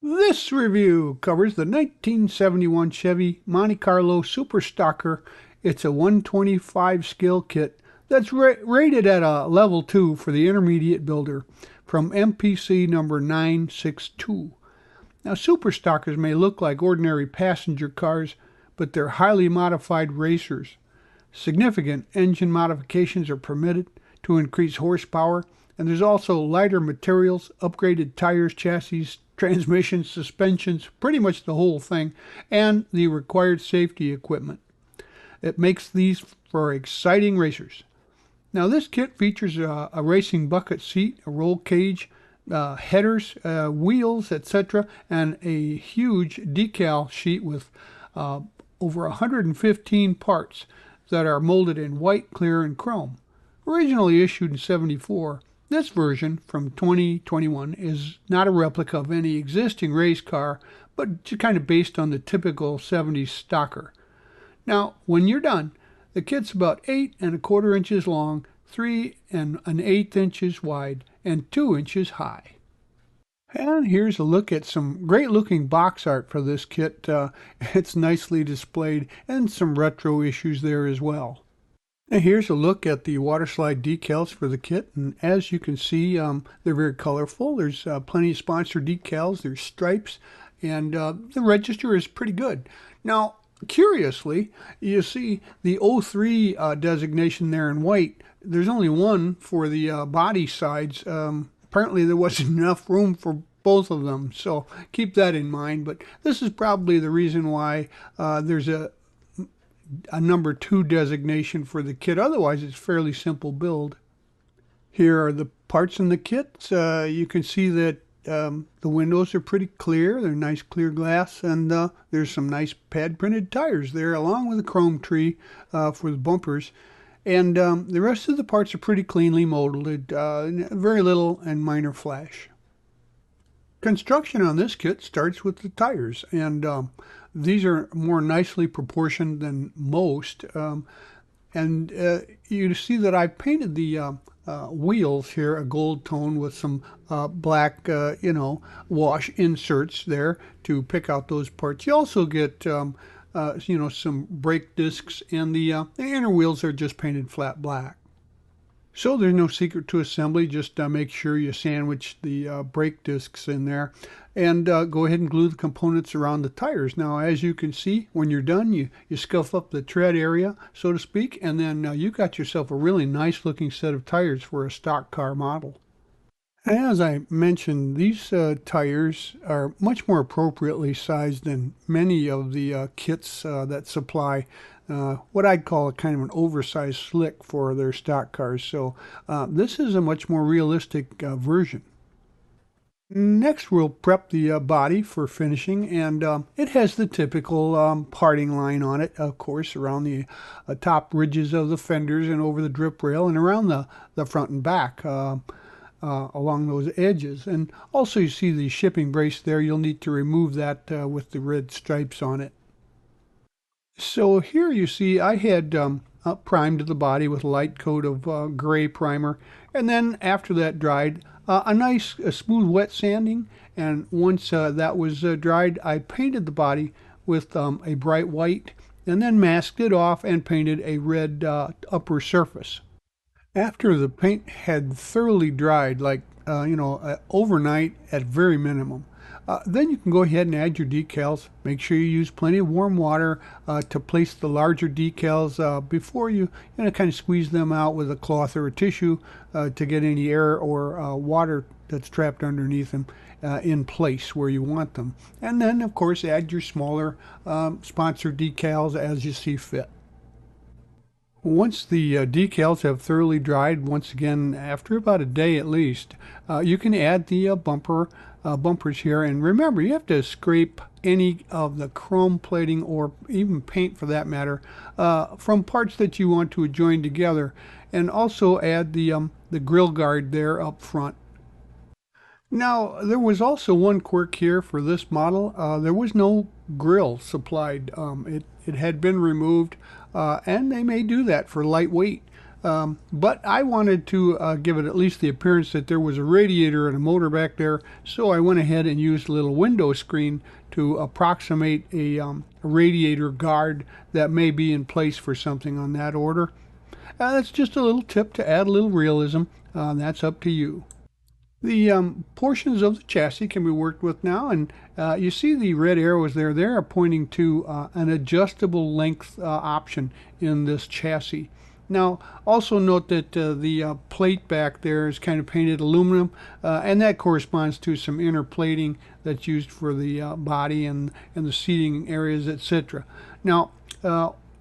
This review covers the 1971 Chevy Monte Carlo Super Stocker. It's a 125 scale kit that's rated at a level 2 for the intermediate builder from MPC number 962. Now, Super Stockers may look like ordinary passenger cars, but they're highly modified racers. Significant engine modifications are permitted to increase horsepower, and there's also lighter materials, upgraded tires, chassis, transmissions, suspensions, pretty much the whole thing, and the required safety equipment. It makes these for exciting racers. Now, this kit features a racing bucket seat, a roll cage, headers, wheels, etc., and a huge decal sheet with over 115 parts that are molded in white, clear, and chrome. Originally issued in '74, this version from 2021 is not a replica of any existing race car, but just kind of based on the typical '70s stocker. Now, when you're done, the kit's about 8¼ inches long, 3 1/8 inches wide, and 2 inches high. And here's a look at some great looking box art for this kit. It's nicely displayed, and some retro issues there as well. And here's a look at the water slide decals for the kit, and as you can see, they're very colorful. There's plenty of sponsor decals, there's stripes, and the register is pretty good. Now, curiously, you see the '03 designation there in white. There's only one for the body sides. Apparently there wasn't enough room for both of them, so keep that in mind. But this is probably the reason why there's a number 2 designation for the kit. Otherwise, it's fairly simple build. Here are the parts in the kit. You can see that the windows are pretty clear. They're nice clear glass, and there's some nice pad printed tires there, along with a chrome tree for the bumpers. And the rest of the parts are pretty cleanly molded, very little and minor flash. Construction on this kit starts with the tires, and these are more nicely proportioned than most. You see that I painted the wheels here a gold tone with some black, wash inserts there to pick out those parts. You also get some brake discs, and the inner wheels are just painted flat black. So there's no secret to assembly. Just make sure you sandwich the brake discs in there, and go ahead and glue the components around the tires. Now, as you can see, when you're done, you scuff up the tread area, so to speak, and then you got yourself a really nice looking set of tires for a stock car model. As I mentioned, these tires are much more appropriately sized than many of the kits that supply what I'd call a kind of an oversized slick for their stock cars. So this is a much more realistic version. Next, we'll prep the body for finishing, and it has the typical parting line on it, of course, around the top ridges of the fenders and over the drip rail and around the front and back. Along those edges. And also you see the shipping brace there. You'll need to remove that with the red stripes on it. So here you see I had primed the body with a light coat of gray primer, and then after that dried, a nice smooth wet sanding, and once that was dried, I painted the body with a bright white, and then masked it off and painted a red upper surface. After the paint had thoroughly dried, like overnight at very minimum, then you can go ahead and add your decals. Make sure you use plenty of warm water to place the larger decals before you kind of squeeze them out with a cloth or a tissue to get any air or water that's trapped underneath them in place where you want them. And then, of course, add your smaller sponsor decals as you see fit. Once the decals have thoroughly dried, once again after about a day at least, you can add the bumpers here. And remember, you have to scrape any of the chrome plating, or even paint for that matter, from parts that you want to join together, and also add the grill guard there up front. Now, there was also one quirk here for this model. There was no grill supplied. It had been removed, and they may do that for lightweight. But I wanted to give it at least the appearance that there was a radiator and a motor back there, so I went ahead and used a little window screen to approximate a radiator guard that may be in place for something on that order. That's just a little tip to add a little realism. That's up to you. The portions of the chassis can be worked with now, and you see the red arrows there. They are pointing to an adjustable length option in this chassis. Now, also note that the plate back there is kind of painted aluminum, and that corresponds to some inner plating that's used for the body and the seating areas, etc. Now,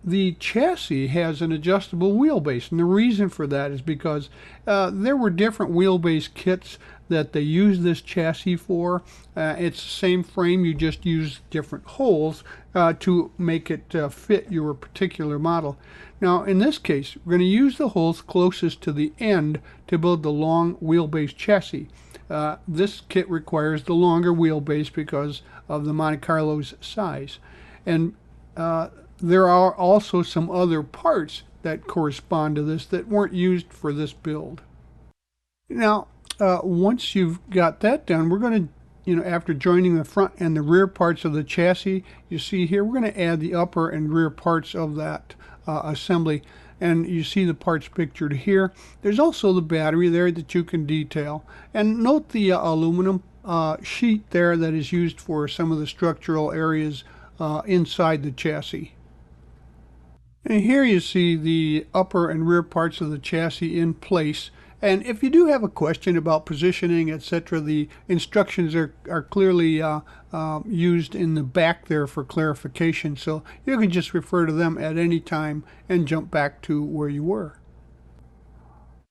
the chassis has an adjustable wheelbase, and the reason for that is because there were different wheelbase kits that they used this chassis for. It's the same frame, you just use different holes to make it fit your particular model. Now in this case, we're going to use the holes closest to the end to build the long wheelbase chassis. This kit requires the longer wheelbase because of the Monte Carlo's size. And there are also some other parts that correspond to this that weren't used for this build. Now, once you've got that done, we're going to, after joining the front and the rear parts of the chassis, you see here, we're going to add the upper and rear parts of that assembly. And you see the parts pictured here. There's also the battery there that you can detail. And note the aluminum sheet there that is used for some of the structural areas inside the chassis. And here you see the upper and rear parts of the chassis in place. And if you do have a question about positioning, etc., the instructions are clearly used in the back there for clarification. So you can just refer to them at any time and jump back to where you were.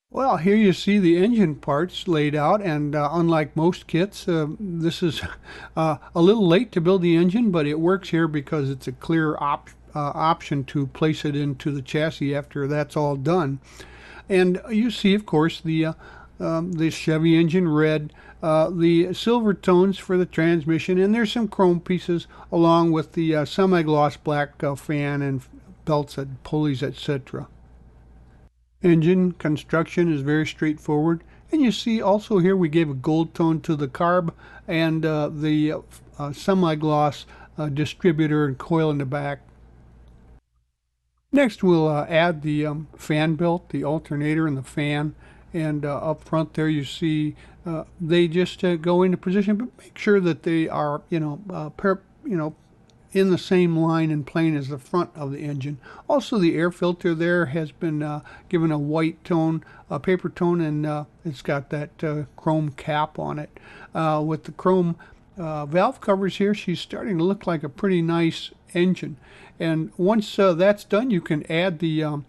Well, here you see the engine parts laid out, and unlike most kits, this is a little late to build the engine, but it works here because it's a clear option to place it into the chassis after that's all done. And you see, of course, the Chevy engine red, the silver tones for the transmission, and there's some chrome pieces along with the semi-gloss black fan and belts and pulleys, etc. Engine construction is very straightforward, and you see also here we gave a gold tone to the carb and the semi-gloss distributor and coil in the back. Next we'll add the fan belt, the alternator and the fan, and up front there you see they just go into position, but make sure that they are in the same line and plane as the front of the engine. Also the air filter there has been given a white tone, a paper tone, and it's got that chrome cap on it. With the chrome valve covers here, she's starting to look like a pretty nice engine. And once that's done, you can add the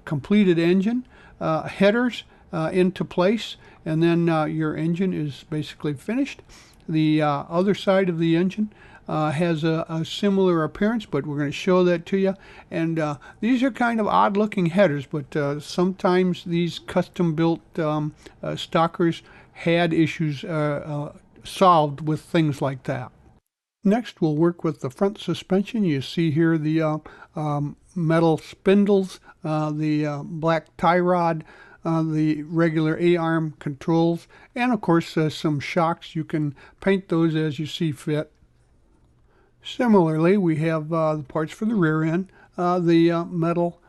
completed engine headers into place, and then your engine is basically finished. The other side of the engine has a similar appearance, but we're going to show that to you. And these are kind of odd looking headers, but sometimes these custom built stockers had issues solved with things like that. Next, we'll work with the front suspension. You see here the metal spindles, the black tie rod, the regular A-arm controls, and of course some shocks. You can paint those as you see fit. Similarly, we have the parts for the rear end, the metal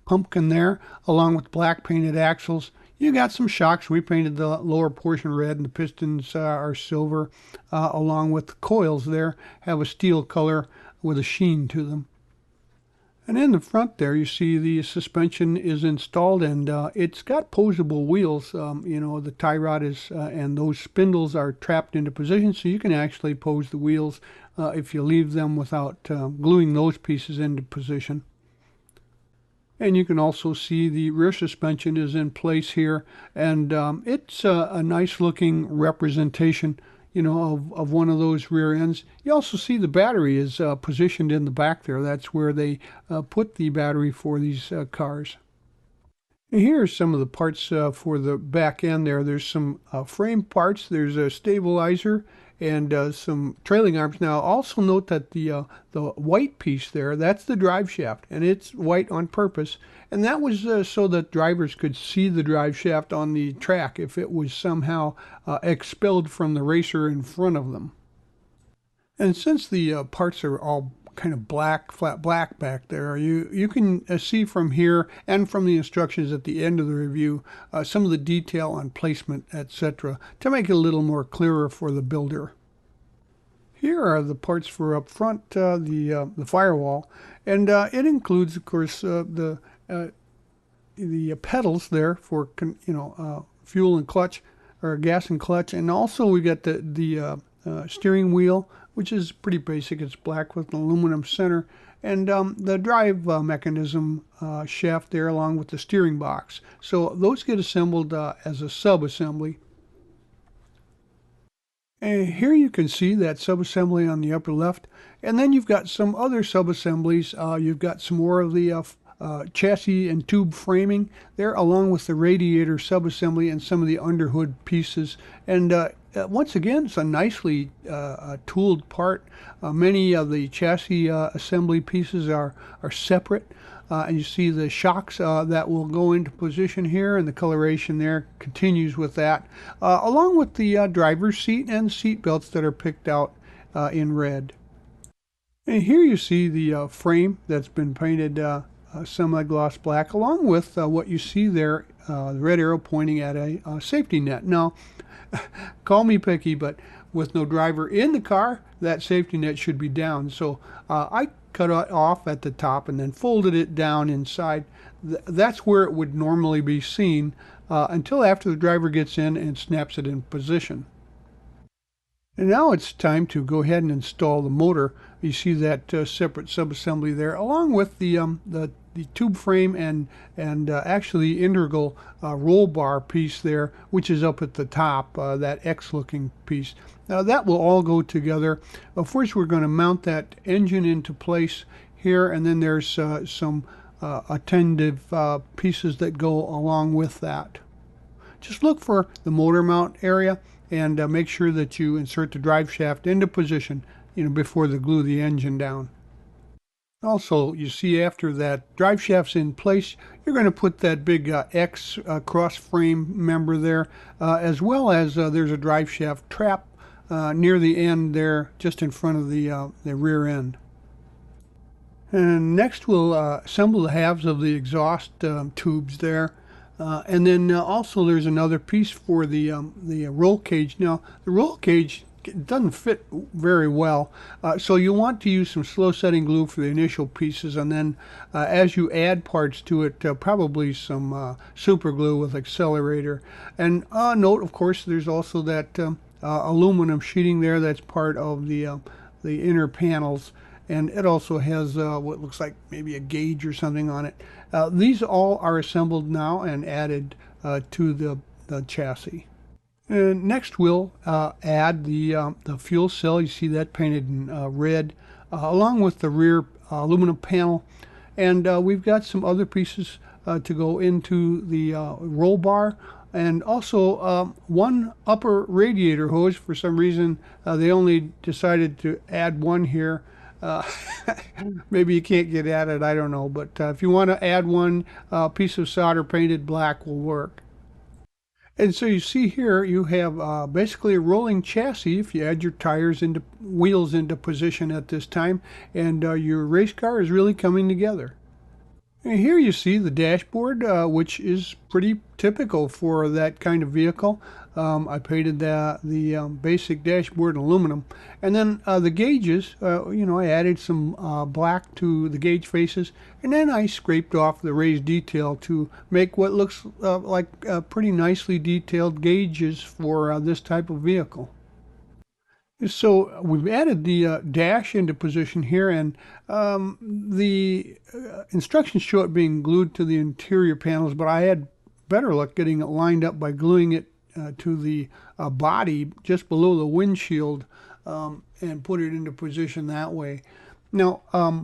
pumpkin there, along with black painted axles. You got some shocks. We painted the lower portion red, and the pistons are silver, along with the coils there have a steel color with a sheen to them. And in the front there, you see the suspension is installed, and it's got posable wheels. The tie rod is, and those spindles are trapped into position, so you can actually pose the wheels if you leave them without gluing those pieces into position. And you can also see the rear suspension is in place here, and it's a nice looking representation, of one of those rear ends. You also see the battery is positioned in the back there. That's where they put the battery for these cars. And here are some of the parts for the back end there. There's some frame parts. There's a stabilizer and some trailing arms. Now, also note that the white piece there, that's the drive shaft, and it's white on purpose. And that was so that drivers could see the drive shaft on the track if it was somehow expelled from the racer in front of them. And since the parts are all kind of black, flat black back there, you can see from here and from the instructions at the end of the review some of the detail on placement, etc., to make it a little more clearer for the builder. Here are the parts for up front, the firewall, and it includes, of course, the pedals there for fuel and clutch, or gas and clutch, and also we got the steering wheel, which is pretty basic. It's black with an aluminum center, and the drive mechanism shaft there along with the steering box. So those get assembled as a sub-assembly. And here you can see that sub-assembly on the upper left, and then you've got some other sub-assemblies. You've got some more of the chassis and tube framing there, along with the radiator sub-assembly and some of the underhood pieces. And once again, it's a nicely tooled part. Many of the chassis assembly pieces are separate. And you see the shocks that will go into position here, and the coloration there continues with that, along with the driver's seat and seat belts that are picked out in red. And here you see the frame that's been painted semi-gloss black, along with what you see there, the red arrow pointing at a safety net. Now, call me picky, but with no driver in the car, that safety net should be down. So I cut it off at the top and then folded it down inside. That's where it would normally be seen until after the driver gets in and snaps it in position. And now it's time to go ahead and install the motor. You see that separate sub-assembly there, along with the tube frame and actually integral roll bar piece there, which is up at the top, that X-looking piece. Now that will all go together. First, we're going to mount that engine into place here, and then there's some attentive pieces that go along with that. Just look for the motor mount area and make sure that you insert the drive shaft into position, before they glue the engine down. Also, you see after that drive shaft's in place, you're going to put that big X cross frame member there, as well as there's a drive shaft trap near the end there, just in front of the rear end. And next we'll assemble the halves of the exhaust tubes there. And then also there's another piece for the roll cage. Now, the roll cage doesn't fit very well, so you'll want to use some slow setting glue for the initial pieces, and then as you add parts to it, probably some super glue with accelerator. And note, of course, there's also that aluminum sheeting there that's part of the inner panels, and it also has what looks like maybe a gauge or something on it. These all are assembled now and added to the chassis. And next we'll add the fuel cell. You see that painted in red, along with the rear aluminum panel. And we've got some other pieces to go into the roll bar, and also one upper radiator hose. For some reason, they only decided to add one here. Maybe you can't get at it, I don't know. But if you want to add one, piece of solder painted black will work. And so you see here you have basically a rolling chassis if you add your wheels into position at this time, and your race car is really coming together. And here you see the dashboard, which is pretty typical for that kind of vehicle. I painted the basic dashboard in aluminum, and then the gauges, I added some black to the gauge faces, and then I scraped off the raised detail to make what looks like pretty nicely detailed gauges for this type of vehicle. So we've added the dash into position here, and the instructions show it being glued to the interior panels, but I had better luck getting it lined up by gluing it to the body just below the windshield, and put it into position that way. Now,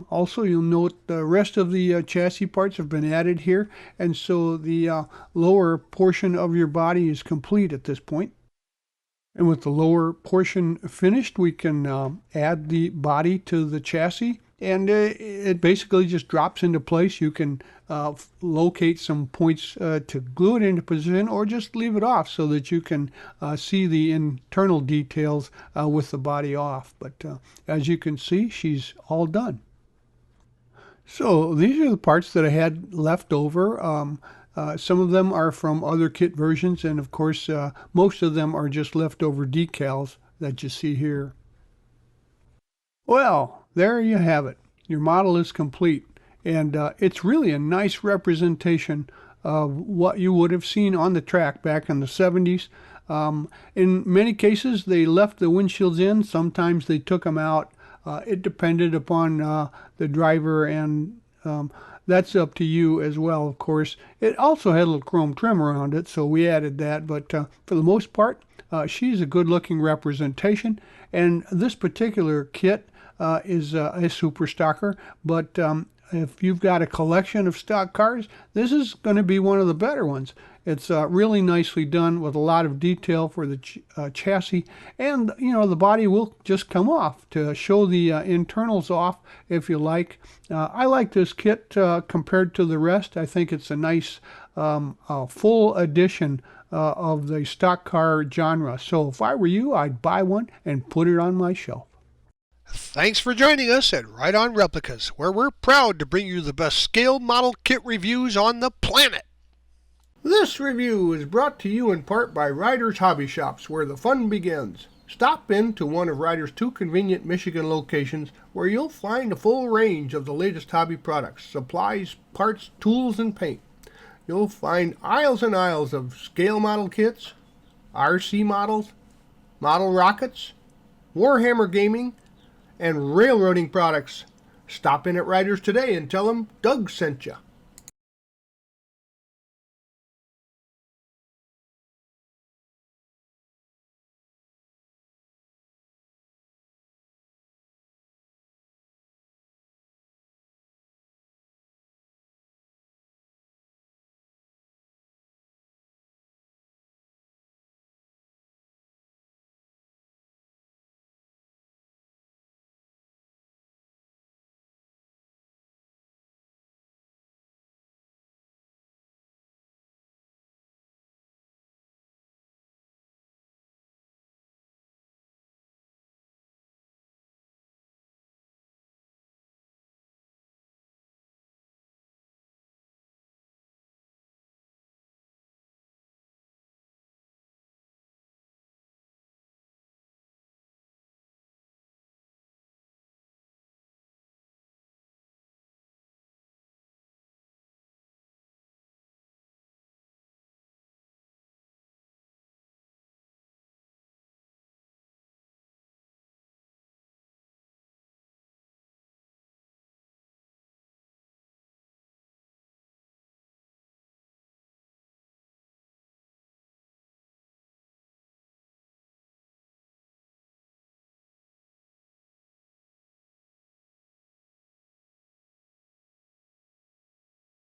also you'll note the rest of the chassis parts have been added here, and so the lower portion of your body is complete at this point. And with the lower portion finished, we can add the body to the chassis, and it basically just drops into place. You can locate some points to glue it into position, or just leave it off so that you can see the internal details with the body off. But as you can see, she's all done. So these are the parts that I had left over. Some of them are from other kit versions, and of course, most of them are just leftover decals that you see here. Well, there you have it. Your model is complete, and it's really a nice representation of what you would have seen on the track back in the 70s. In many cases, they left the windshields in. Sometimes they took them out. It depended upon the driver, and that's up to you as well, of course. It also had a little chrome trim around it, so we added that. But for the most part, she's a good-looking representation. And this particular kit is a super stocker, but if you've got a collection of stock cars, this is going to be one of the better ones. It's really nicely done with a lot of detail for the chassis, and the body will just come off to show the internals off if you like. I like this kit compared to the rest. I think it's a nice full edition of the stock car genre. So if I were you, I'd buy one and put it on my shelf. Thanks for joining us at Right On Replicas, where we're proud to bring you the best scale model kit reviews on the planet. This review is brought to you in part by Ryder's Hobby Shops, where the fun begins. Stop in to one of Ryder's 2 convenient Michigan locations, where you'll find a full range of the latest hobby products, supplies, parts, tools, and paint. You'll find aisles and aisles of scale model kits, RC models, model rockets, Warhammer gaming, and railroading products. Stop in at Ryder's today and tell them Doug sent you.